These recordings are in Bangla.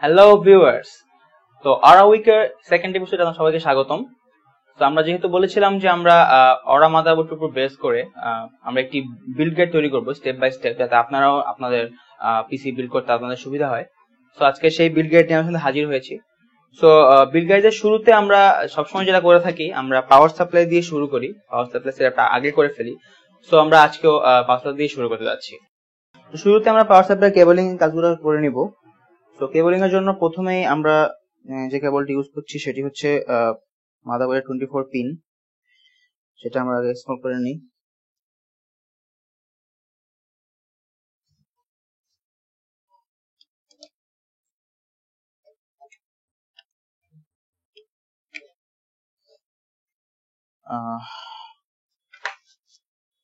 হ্যালো ভিউয়ার্স, তো অরা উইকের সেকেন্ড এপিসোডে আপনাদের সবাইকে স্বাগতম। তো আমরা যেহেতু বলেছিলাম যে আমরা অরা মাদারবোর্ডের উপর বেস করে আমরা একটি বিল্ড গাইড তৈরি করব স্টেপ বাই স্টেপ, যাতে আপনারাও আপনাদের পিসি বিল্ড করতে আপনাদের সুবিধা হয়। তো আজকে সেই বিল্ড গাইড নিয়ে আমরা হাজির হয়েছি। সো বিল্ড গাইডের শুরুতে আমরা সবসময় যেটা করে থাকি, আমরা পাওয়ার সাপ্লাই দিয়ে শুরু করি, পাওয়ার সাপ্লাই সেটআপটা আগে করে ফেলি। সো আমরা আজকেও পাওয়ার সাপ্লাই দিয়ে শুরু করতে যাচ্ছি। তো শুরুতে আমরা পাওয়ার সাপ্লাই কেবলিং কাজগুলো করে নিব। তো কেবলিং এর জন্য প্রথমেই আমরা যে কেবলটি ইউজ করছি সেটি হচ্ছে মাদারবোর্ডের 24 পিন, সেটা আমরা আগে ইনস্টল করে নিই।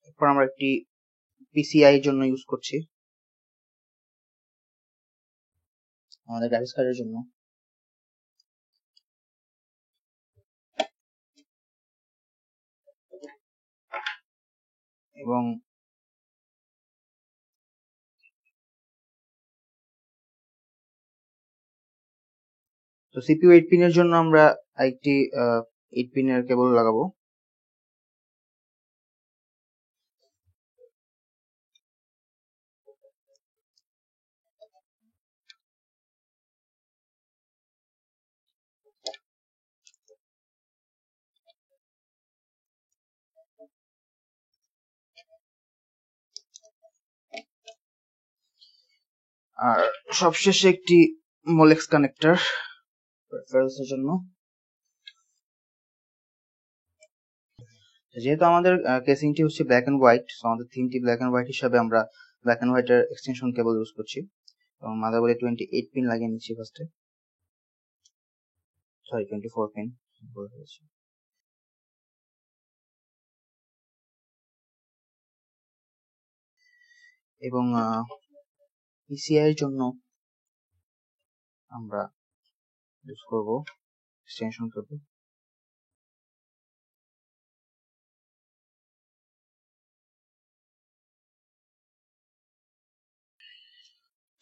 এরপর আমরা একটি পিসিআই এর জন্য ইউজ করছি, আমাদের গ্রাফিক্স কার্ডের জন্য। এবং তো সিপিইউ 8 পিনের জন্য আমরা একটি 8 পিনের কেবল লাগাবো। আর সবশেষে একটি মোলেক্স কানেক্টর রেফারেন্সের জন্য। যেহেতু আমাদের কেসিংটি হচ্ছে ব্ল্যাক এন্ড হোয়াইট, সো আমাদের থিমটি ব্ল্যাক এন্ড হোয়াইট হিসাবে আমরা ব্ল্যাক এন্ড হোয়াইটের এক্সটেনশন কেবল ইউজ করছি। এবং মাদারবোর্ডে 28 পিন লাগিয়ে নিচ্ছি ফার্স্টে, সরি 24 পিন বলে ফেলেছি। এবং পিসিআই এর জন্য আমরা ইউজ করব এক্সটেনশন কেবল।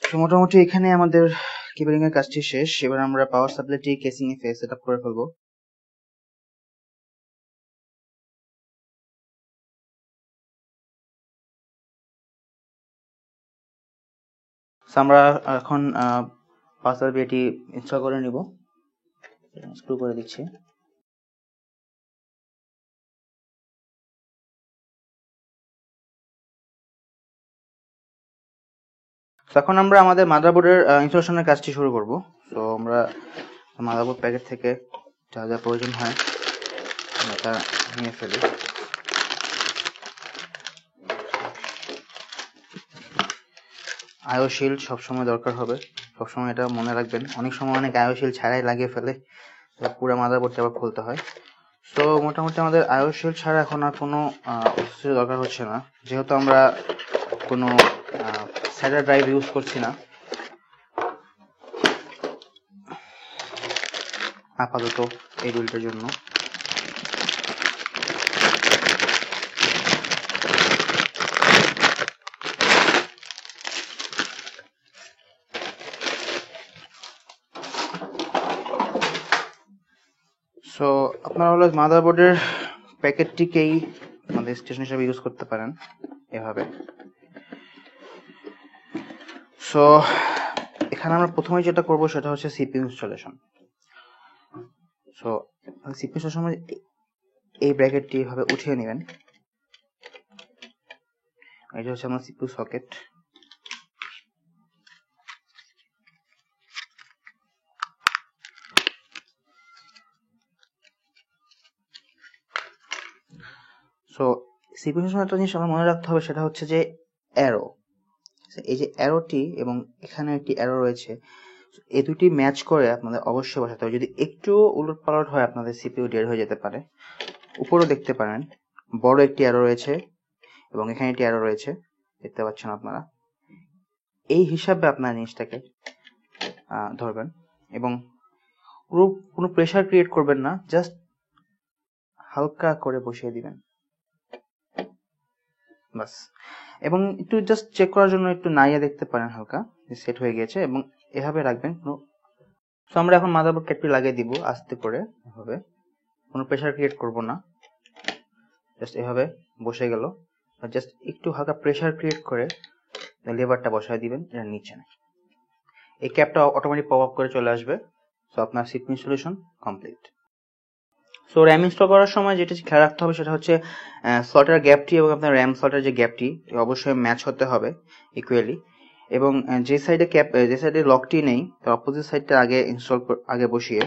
তো মোটামুটি এখানে আমাদের কেবলিং এর কাজটি শেষ। এবার আমরা পাওয়ার সাপ্লাইটি কেসিং এ সেটআপ করে ফেলবো। আমরা এখন পাওয়ার সাপ্লাইটি ইনস্টল করে নিব। স্ক্রু করে দিচ্ছি। এখন আমরা আমাদের মাদারবোর্ডের ইনস্টলেশনের কাজটি শুরু করব। তো আমরা মাদারবোর্ড প্যাকেট থেকে যা যা প্রয়োজন হয় এটা নিয়ে ফেলি। আইও শিল্ড সবসময় দরকার হবে, সবসময় এটা মনে রাখবেন। অনেক সময় অনেক আইও শিল্ড ছাড়াই লাগিয়ে ফেলে, পুরো মাদারবোর্ডটা আবার খুলতে হয়। তো মোটামুটি আমাদের আইও শিল্ড ছাড়া এখন আর কোনো অ্যাক্সেসরি দরকার হচ্ছে না, যেহেতু আমরা কোনো SATA ড্রাইভ ইউজ করছি না আপাতত এই বিল্ডের জন্য। সো আপনারা হলো মাদারবোর্ডের প্যাকেটটিকেই আমাদের স্টেশন হিসেবে ইউজ করতে পারেন এভাবে। সো এখানে আমরা প্রথমে যেটা করব সেটা হচ্ছে CPU installation. So CPU installation এই ব্র্যাকেটটি এভাবে উঠিয়ে নেবেন। এটা হচ্ছে আমার CPU socket. So CPU installation একটা জিনিস আমার মনে রাখতে হবে, সেটা হচ্ছে যে অ্যারো। এই যে অ্যারোটি এবং এখানে একটি অ্যারো রয়েছে, এই দুটি ম্যাচ করে আপনাদের অবশ্যই বসাতে হবে। যদি একটু উলটপালট হয় আপনাদের সিপিইউ ডেড হয়ে যেতে পারে। উপরেও দেখতে পারেন বড় একটি অ্যারো রয়েছে এবং এখানে একটি অ্যারো রয়েছে, দেখতে পাচ্ছেন আপনারা। এই হিসাবে আপনার জিনিসটাকে ধরবেন এবং কোনো প্রেসার ক্রিয়েট করবেন না, জাস্ট হালকা করে বসিয়ে দিবেন বাস। এবং একটু জাস্ট চেক করার জন্য একটু নাইয়া দেখতে পারেন হালকা সেট হয়ে গেছে, এবং এভাবে রাখবেন, কোনো সো আমরা এখন মাদারবোর্ড ক্যাপটি লাগিয়ে দিব আস্তে করে, এভাবে, কোনো প্রেসার ক্রিয়েট করব না, জাস্ট এভাবে বসে গেল। জাস্ট একটু হালকা প্রেসার ক্রিয়েট করে লেভারটা বসায় দিবেন এর নিচে। এই ক্যাপটা অটোমেটিক পপ আপ করে চলে আসবে। সো আপনার CP installation complete. So RAM install করার সময় যেটা খেয়াল রাখতে হবে সেটা হচ্ছে স্লটের গ্যাপটি এবং আপনার র্যাম স্লটের যে গ্যাপটি অবশ্যই ম্যাচ হতে হবে ইকুয়ালি। এবং যে সাইডে লকটি নেই তার অপোজিট সাইডটা আগে বসিয়ে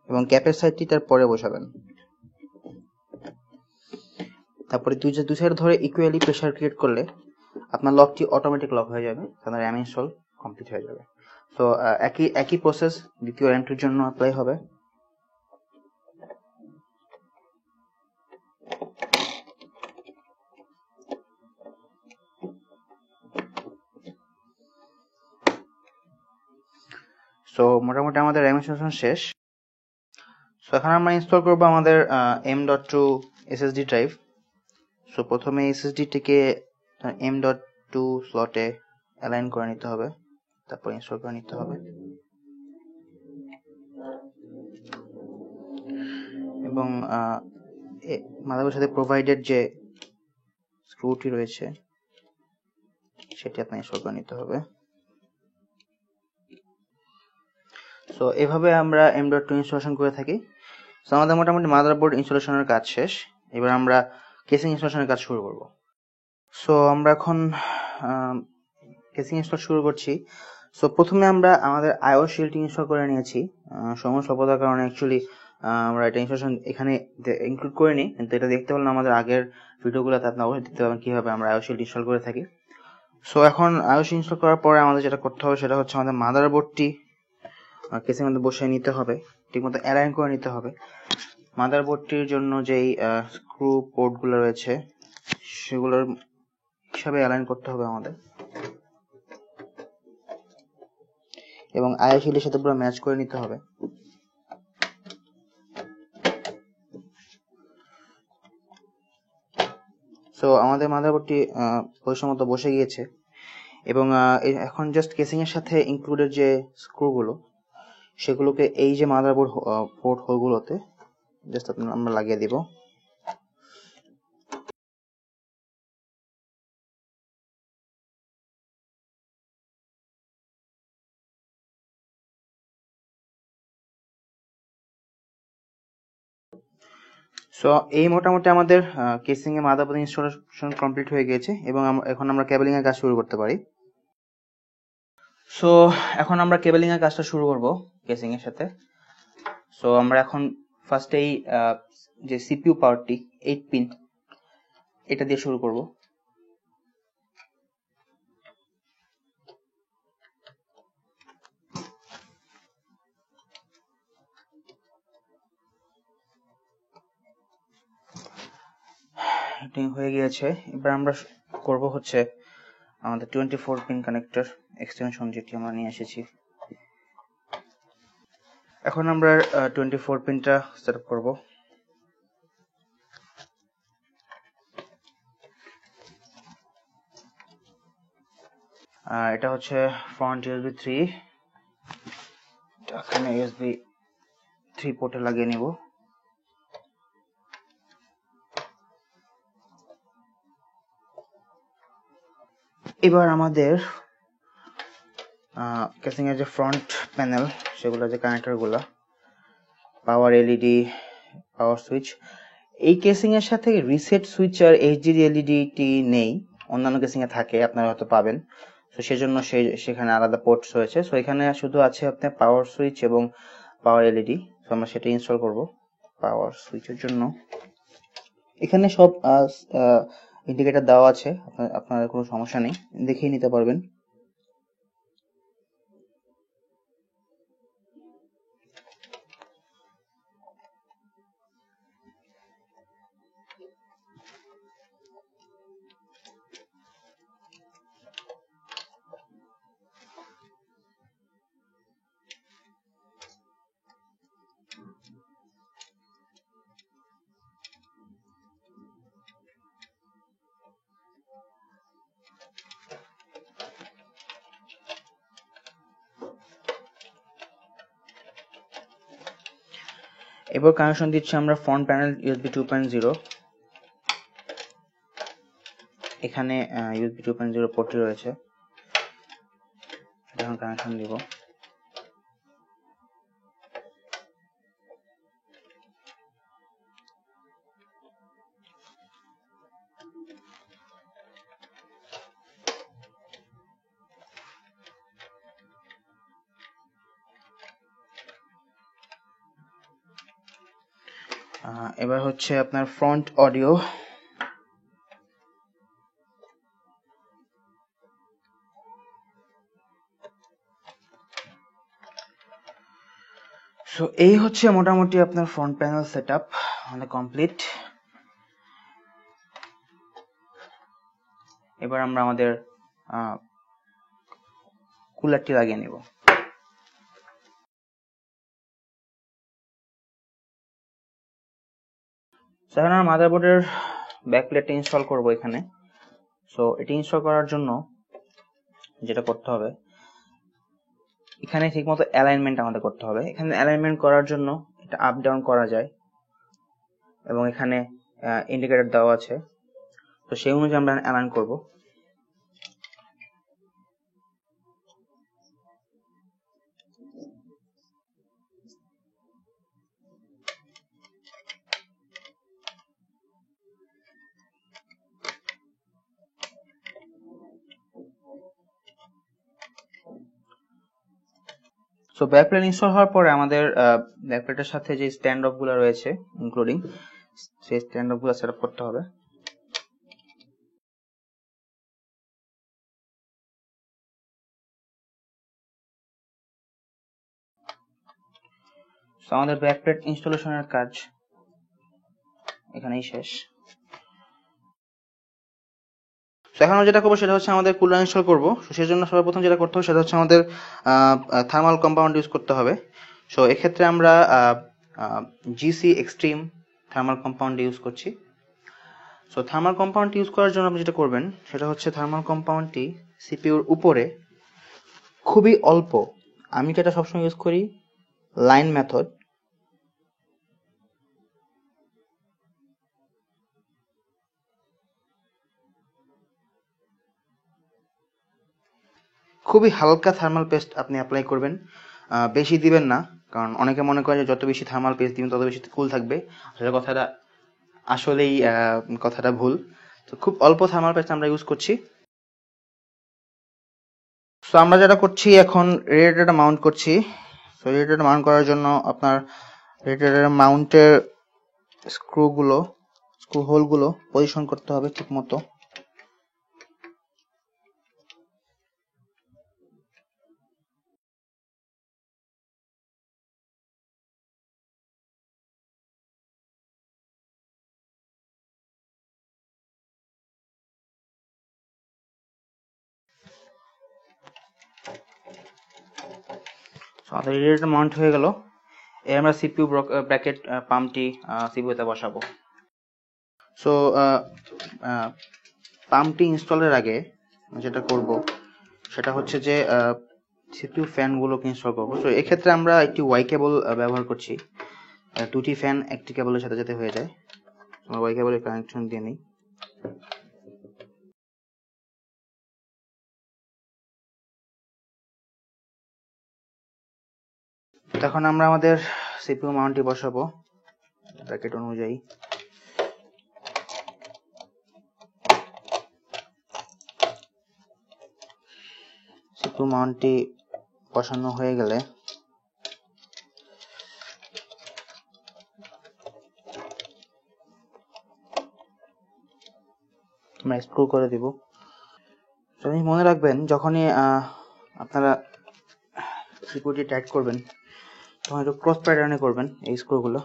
এবং ক্যাপের সাইডটি তার পরে বসাবেন। তারপরে দুই সাইড ধরে ইকুয়ালি প্রেসার ক্রিয়েট করলে আপনার লকটি অটোমেটিক লক হয়ে যাবে, আপনার র্যাম ইনস্টল কমপ্লিট হয়ে যাবে। সো একই প্রসেস দ্বিতীয় র্যামটির জন্য অ্যাপ্লাই হবে। সো মোটামুটি আমাদের র্যাম ইনস্টলেশন শেষ। সো এখন আমরা ইনস্টল করবো আমাদের M.2 SSD ড্রাইভ। সো প্রথমে SSD-টিকে M.2 স্লটে অ্যালাইন করে নিতে হবে, তারপর ইনস্টল করে নিতে হবে। এবং মাদারবোর্ডের সাথে প্রোভাইডেড যে স্ক্রুটি রয়েছে সেটি আপনার ইনস্টল করে নিতে হবে। সো এভাবে আমরা M.2 ইনস্টলেশন করে থাকি। সো আমাদের মোটামুটি মাদারবোর্ড ইনস্টলেশনের কাজ শেষ। এবার আমরা কেসিং ইনস্টলেশনের কাজ শুরু করব। সো আমরা এখন কেসিং ইনস্টল শুরু করছি। সো প্রথমে আমরা আমাদের আইও শিল্ডটি ইনস্টল করে নিয়েছি। সময় স্বল্পতার কারণে অ্যাকচুয়ালি আমরা এটা ইনস্টলেশন এখানে ইনক্লুড করিনি, কিন্তু এটা দেখতে পারলাম আমাদের আগের ভিডিওগুলোতে আপনারা অবশ্যই দেখতে পাবেন কিভাবে আমরা আইও শিল্ড ইনস্টল করে থাকি। সো এখন আইও শিল্ড ইনস্টল করার পরে আমাদের যেটা করতে হবে সেটা হচ্ছে আমাদের মাদারবোর্ডটি কেসের মধ্যে বসিয়ে নিতে হবে, ঠিকমতো অ্যালাইন করে নিতে হবে। মাদারবোর্ডটির জন্য যেই স্ক্রু পোর্টগুলো রয়েছে সেগুলোর হিসাবে অ্যালাইন করতে হবে আমাদের, এবং আইও শিল্ডের সাথে পুরো ম্যাচ করে নিতে হবে। সো আমাদের মাদারবোর্ডটি পজিশন মতো বসে গিয়েছে এবং এখন জাস্ট কেসিং এর সাথে ইনক্লুডেড যে স্ক্রুগুলো সেগুলোকে এই যে মাদারবোর্ড পোর্ট হোলগুলোতে জাস্ট আমরা লাগিয়ে দিব। সো এই মোটামুটি আমাদের কেসিং এ মাদারবোর্ড ইনস্টলেশন কমপ্লিট হয়ে গিয়েছে এবং এখন আমরা কেবলিং এর কাজ শুরু করতে পারি। সো এখন আমরা কেবলিং এর কাজটা শুরু করব কেসিং এর সাথে। সো আমরা এখন ফার্স্ট এই যে সিপিইউ পাওয়ারটি 8 পিন এটা দিয়ে শুরু করব। এটা হয়ে গিয়েছে। এবার আমরা করব হচ্ছে আমাদের 24 পিন কানেক্টর এক্সটেনশন যেটি আমরা নিয়ে এসেছি। এখন আমরা 24 পিনটা সেটআপ করব। এটা হচ্ছে ফ্রন্ট USB 3, এখানে USB 3 পোর্টে লাগিয়ে নিব। এবার আমাদের কেসিং এর যে ফ্রন্ট প্যানেল সেগুলো যে কানেক্টর গুলা, পাওয়ার এলইডি, পাওয়ার সুইচ, এই কেসিং এর সাথে রিসেট সুইচ আর এইচডিডি এলইডি টি নেই, অন্যান্য কেসিং এ থাকে, আপনারা হয়তো পাবেন। তো সেজন্য সেখানে আলাদা পোর্টস রয়েছে। সো এখানে শুধু আছে আপনার পাওয়ার সুইচ এবং পাওয়ার এলইডি। সো আমরা সেটা ইনস্টল করব। পাওয়ার সুইচের জন্য এখানে সব ইন্ডিকেটর দেওয়া আছে, আপনার কোনো সমস্যা নেই, দেখেই নিতে পারবেন। এবার কানেকশন দিচ্ছি আমরা ফ্রন্ট প্যানেল USB 2.0। এখানে USB 2.0 পোর্টটি রয়েছে, এখন কানেকশন দিব। এবার হচ্ছে আপনার ফ্রন্ট অডিও। সো এই হচ্ছে মোটামুটি আপনার ফ্রন্ট প্যানেল সেটআপ আমাদের কমপ্লিট। এবার আমরা আমাদের কুলারটি লাগিয়ে নেব। এখন আমরা মাদারবোর্ডের ব্যাকপ্লেটটা ইনস্টল করব এখানে। সো এটি ইনস্টল করার জন্য যেটা করতে হবে, এখানে ঠিকমতো অ্যালাইনমেন্ট আমাদের করতে হবে। এখানে অ্যালাইনমেন্ট করার জন্য এটা আপ ডাউন করা যায় এবং এখানে ইন্ডিকেটর দেওয়া আছে, তো সেই অনুযায়ী আমরা অ্যালাইন করব। সো ব্যাকপ্লেট ইনস্টল হওয়ার পরে আমাদের ব্যাকপ্লেটের সাথে যে স্ট্যান্ড অফ গুলো রয়েছে ইনক্লুডিং সেই স্ট্যান্ড অফ গুলো সেটআপ করতে হবে। সো আমাদের ব্যাকপ্লেট ইনস্টলেশনের কাজ এখানেই শেষ। এখন আমরা যেটা করবো সেটা হচ্ছে আমাদের কুলার ইনস্টল করবো। সেই জন্য সর্বপ্রথম যেটা করতে হবে সেটা হচ্ছে আমাদের থার্মাল কম্পাউন্ড ইউজ করতে হবে। সো এক্ষেত্রে আমরা GC extreme thermal compound use করছি। সো থার্মাল কম্পাউন্ড ইউজ করার জন্য আপনি যেটা করবেন সেটা হচ্ছে থার্মাল কম্পাউন্ডটি সিপিইউর উপরে খুবই অল্প, আমি যেটা সবসময় ইউজ করি লাইন মেথড, খুবই হালকা থার্মাল পেস্ট আপনি অ্যাপ্লাই করবেন, বেশি দিবেন না, কারণ অনেকে মনে করে যে যত বেশি থার্মাল পেস্ট দিবেন তত বেশি কুল থাকবে। আসলে কথাটা ভুল। তো খুব অল্প থার্মাল পেস্ট আমরা ইউজ করছি। সো আমরা যেটা করছি এখন রেডিয়েটরটা মাউন্ট করছি। সো রেডিয়েটরটা মাউন্ট করার জন্য আপনার রেডিয়েটরের মাউন্টের স্ক্রু হোলগুলো পজিশন করতে হবে ঠিক মতো। আমাদের রেডিয়েটর মাউন্ট হয়ে গেল। এর আমরা সিপিইউ ব্র্যাকেট পাম্পটি সিপিইউতে বসাবো। সো পাম্পটি ইনস্টলের আগে যেটা করব সেটা হচ্ছে যে সিপিইউ ফ্যানগুলোকে ইনস্টল করব। সো এক্ষেত্রে আমরা একটি ওয়াই কেবল ব্যবহার করছি, দুটি ফ্যান একটি কেবলের সাথে সাথে হয়ে যায়। আমরা ওয়াই কেবলের কানেকশন দিয়ে নিই। তখন আমরা আমাদের সিপিইউ মাউন্টটি বসাবো ব্র্যাকেট অনুযায়ী। সিপিইউ মাউন্টটি বসানো হয়ে গেলে আমরা স্ক্রু করে দিব। মনে রাখবেন যখনই আপনারা সিপিইউটি টাইট করবেন তখন একটু ক্রস প্যাটার্নে করবেন এই স্ক্রুগুলো।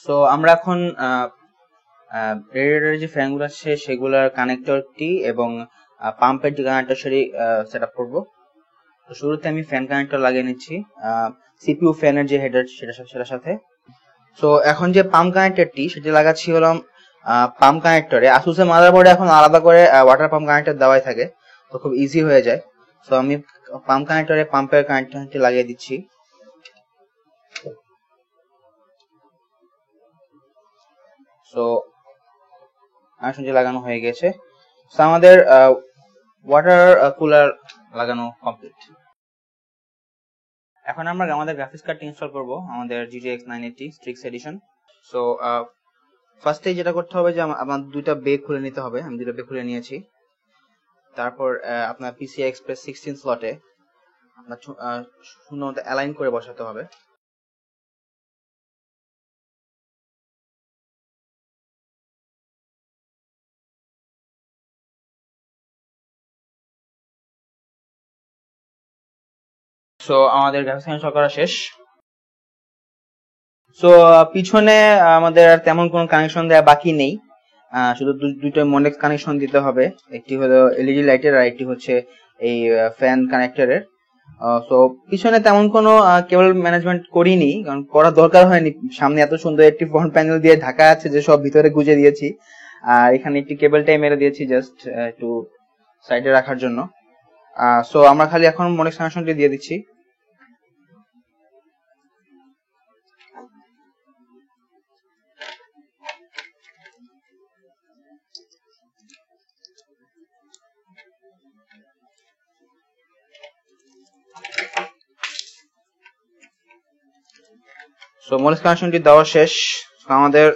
সো আমরা এখন রেডিয়েটরের যে ফ্যানগুলো আছে সেগুলোর কানেক্টরটি এবং পাম্পের যে কানেক্টর সেটি সেট আপ করবো। তো শুরুতে আমি ফ্যান কানেক্টর লাগিয়ে নিচ্ছি সিপিইউ ফ্যানের যে হেডার সেটার সাথে। সো এখন যে পাম্প কানেক্টরটি সেটি লাগাচ্ছি হলাম পাম্প কানেক্টরে, আসুসের মাদারবোর্ডে এখন আলাদা করে ওয়াটার পাম্প কানেক্টর দেওয়াই থাকে, তো খুব ইজি হয়ে যায়। তো আমি পাম্প কানেক্টরে পাম্পের কানেক্টরটি লাগিয়ে দিচ্ছি। সো কানেকশনটি লাগানো হয়ে গেছে। সো আমাদের ওয়াটার কুলার লাগানো কমপ্লিট। এখন আমরা আমাদের গ্রাফিক্স কার্ডটি ইনস্টল করব, আমাদের GTX 980 Strix এডিশন। সো ফার্স্টে যেটা করতে হবে যে আমার দুইটা বে খুলে নিতে হবে। আমি দুইটা বে খুলে নিয়েছি। তারপর আপনার PCI Express 16 স্লটে আপনার সুন্দর মতো অ্যালাইন করে বসাতে হবে। সো আমাদের গ্রাফিক্স ইনস্টল করা শেষ। সো পিছনে আমাদের আর তেমন কোনো কানেকশন দেওয়া বাকি নেই, শুধু দুটো মনেক্স কানেকশন দিতে হবে। একটি হলো এলইডি লাইটের আর একটি হচ্ছে এই ফ্যান কানেক্টরের। সো পিছনে তেমন কোনো কেবল ম্যানেজমেন্ট করিনি, কারণ করার দরকার হয়নি। সামনে এত সুন্দর একটি ফ্রন্ট প্যানেল দিয়ে ঢাকা আছে যে সব ভিতরে গুজে দিয়েছি, আর এখানে একটি কেবলটাই মেরে দিয়েছি জাস্ট একটু সাইডে রাখার জন্য। সো আমরা খালি এখন মনেক্স কানেকশনটি দিয়ে দিচ্ছি। সো মনেক্স কানেকশনটি দেওয়া শেষ, আমাদের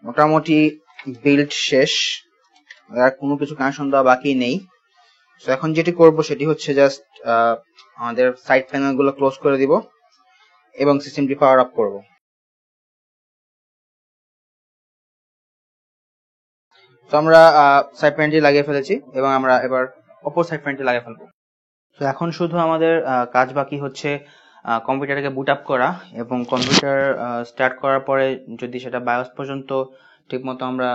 মোটামুটি বিল্ড শেষ, আর কোনো কিছু কানেকশন দেওয়া বাকি নেই। তো এখন যেটি করব সেটি হচ্ছে জাস্ট আমাদের সাইড প্যানেল গুলো ক্লোজ করে দিব এবং সিস্টেমটি পাওয়ার আপ করব। তো আমরা সাইড প্যানেলটি লাগিয়ে ফেলেছি এবং আমরা এবার অপর সাইড প্যানেলটি লাগিয়ে ফেলবো। তো এখন শুধু আমাদের কাজ বাকি হচ্ছে কম্পিউটারকে বুট আপ করা, এবং কম্পিউটার স্টার্ট করার পরে যদি সেটা বায়োস পর্যন্ত ঠিকমতো আমরা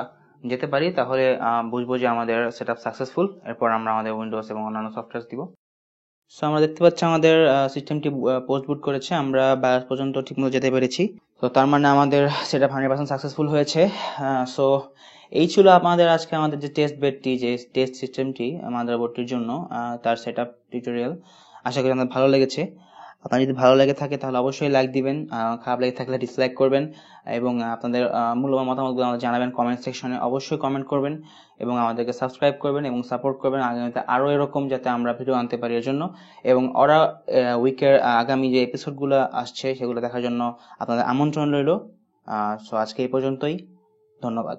যেতে পারি তাহলে বুঝবো যে আমাদের সেটআপ সাকসেসফুল। এরপর আমরা আমাদের উইন্ডোজ এবং অন্যান্য সফটওয়্যার দিব। সো আমরা দেখতে পাচ্ছি আমাদের সিস্টেমটি পোস্ট বুট করেছে, আমরা বায়োস পর্যন্ত ঠিকমতো যেতে পেরেছি। তো তার মানে আমাদের সেটআপ 100% সাকসেসফুল হয়েছে। সো এই ছিল আমাদের আজকে আমাদের যে টেস্ট বেডটি, যে টেস্ট সিস্টেমটি আমাদের বোর্ডটির জন্য, তার সেটআপ টিউটোরিয়াল। আশা করি আপনাদের ভালো লেগেছে। আপনার যদি ভালো লেগে থাকে তাহলে অবশ্যই লাইক দিবেন, খারাপ লেগে থাকলে ডিসলাইক করবেন, এবং আপনাদের মূল্যবান মতামতগুলো আমাদের জানাবেন কমেন্ট সেকশনে। অবশ্যই কমেন্ট করবেন এবং আমাদেরকে সাবস্ক্রাইব করবেন এবং সাপোর্ট করবেন আগামীতে আরো এরকম যাতে আমরা ভিডিও আনতে পারি এর জন্য। এবং ওরা উইকের আগামী যে এপিসোডগুলো আসছে সেগুলো দেখার জন্য আপনাদের আমন্ত্রণ রইল। সো আজকে এই পর্যন্তই, ধন্যবাদ।